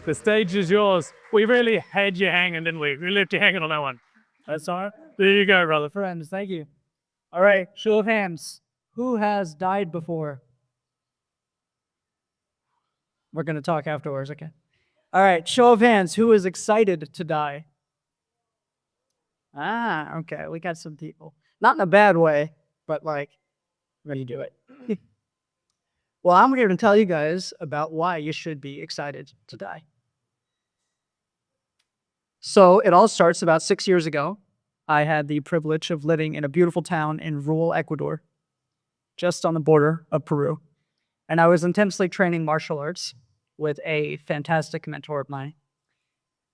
The stage is yours. We really had you hanging, didn't we? We left you hanging on that one. That's all right. There you go, brother. Friends, thank you. All right, show of hands. Who has died before? We're going to talk afterwards, okay? All right, show of hands. Who is excited to die? Ah, okay, we got some people. Not in a bad way, but like, ready to do it. Well, I'm here to tell you guys about why you should be excited to die. So it all starts about 6 years ago. I had the privilege of living in a beautiful town in rural Ecuador, just on the border of Peru. And I was intensely training martial arts with a fantastic mentor of mine.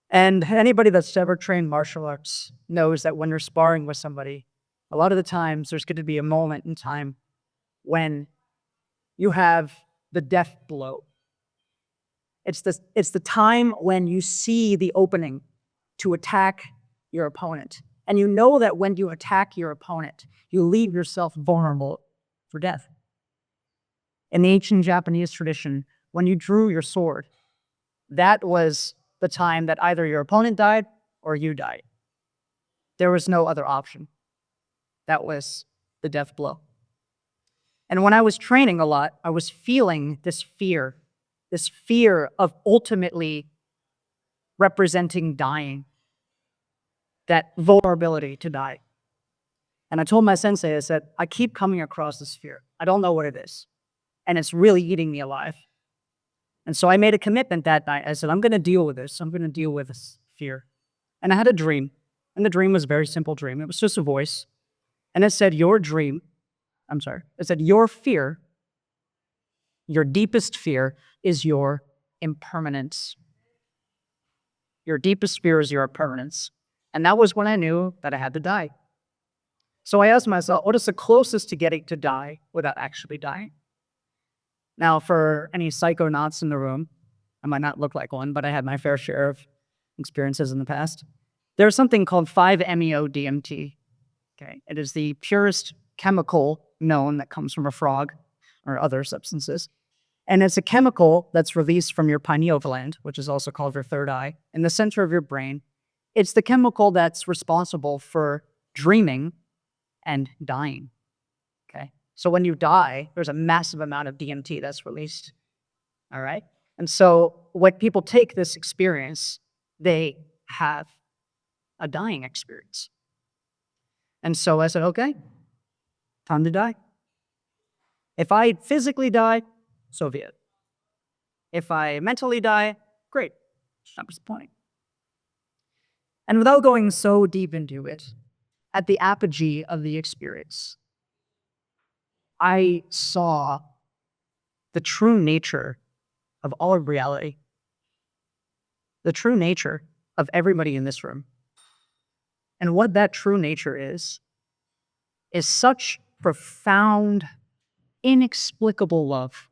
And anybody that's ever trained martial arts knows that when you're sparring with somebody, a lot of the times there's going to be a moment in time when you have the death blow. It's the time when you see the opening to attack your opponent. And you know that when you attack your opponent, you leave yourself vulnerable for death. In the ancient Japanese tradition, when you drew your sword, that was the time that either your opponent died or you died. There was no other option. That was the death blow. And when I was training a lot, I was feeling this fear of ultimately representing dying, that vulnerability to die. And I told my sensei, I said, I keep coming across this fear. I don't know what it is. And it's really eating me alive. And so I made a commitment that night. I said, I'm going to deal with this. I'm going to deal with this fear. And I had a dream. And the dream was a very simple dream. It was just a voice. And it said, it said, your fear, your deepest fear is your impermanence. Your deepest fear is your impermanence. And that was when I knew that I had to die. So I asked myself, what is the closest to getting to die without actually dying? Now, for any psychonauts in the room, I might not look like one, but I had my fair share of experiences in the past. There's something called 5-MeO-DMT. Okay, it is the purest chemical known that comes from a frog or other substances. And it's a chemical that's released from your pineal gland, which is also called your third eye, in the center of your brain. It's the chemical that's responsible for dreaming and dying. Okay, so when you die, there's a massive amount of DMT that's released. All right, and so when people take this experience, they have a dying experience. And so I said, okay, time to die. If I physically die, so be it. If I mentally die, great. Not disappointing. And without going so deep into it, at the apogee of the experience, I saw the true nature of all of reality, the true nature of everybody in this room. And what that true nature is such profound, inexplicable love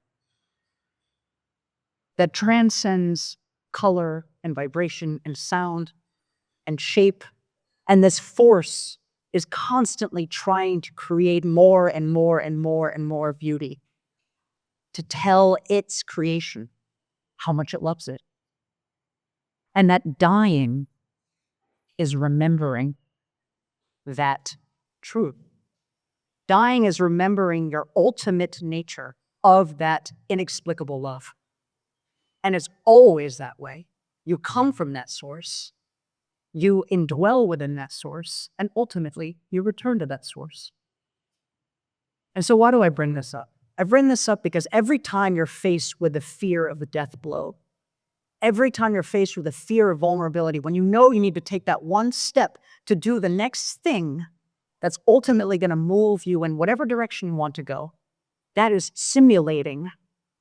that transcends color and vibration and sound and shape. And this force is constantly trying to create more and more and more and more beauty to tell its creation how much it loves it. And that dying is remembering that truth. Dying is remembering your ultimate nature of that inexplicable love. And it's always that way. You come from that source, you indwell within that source, and ultimately you return to that source. And so why do I bring this up? I bring this up because every time you're faced with the fear of the death blow, every time you're faced with the fear of vulnerability, when you know you need to take that one step to do the next thing that's ultimately going to move you in whatever direction you want to go, that is simulating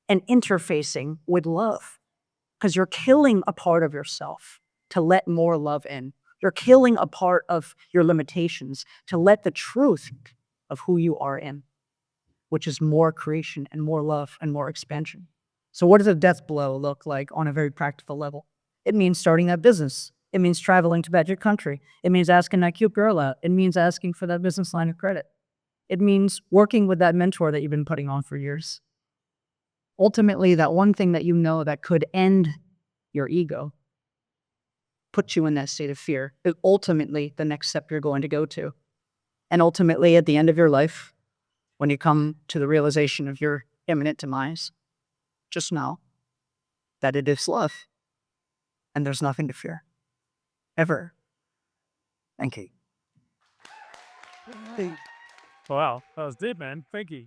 and interfacing with love. Because you're killing a part of yourself to let more love in. You're killing a part of your limitations to let the truth of who you are in, which is more creation and more love and more expansion. So what does a death blow look like on a very practical level? It means starting that business. It means traveling to that your country. It means asking that cute girl out. It means asking for that business line of credit. It means working with that mentor that you've been putting on for years. Ultimately, that one thing that you know that could end your ego, puts you in that state of fear, is ultimately the next step you're going to go to. And ultimately, at the end of your life, when you come to the realization of your imminent demise, just know that it is love and there's nothing to fear. Ever. Thank you. Wow, that was deep, man. Thank you.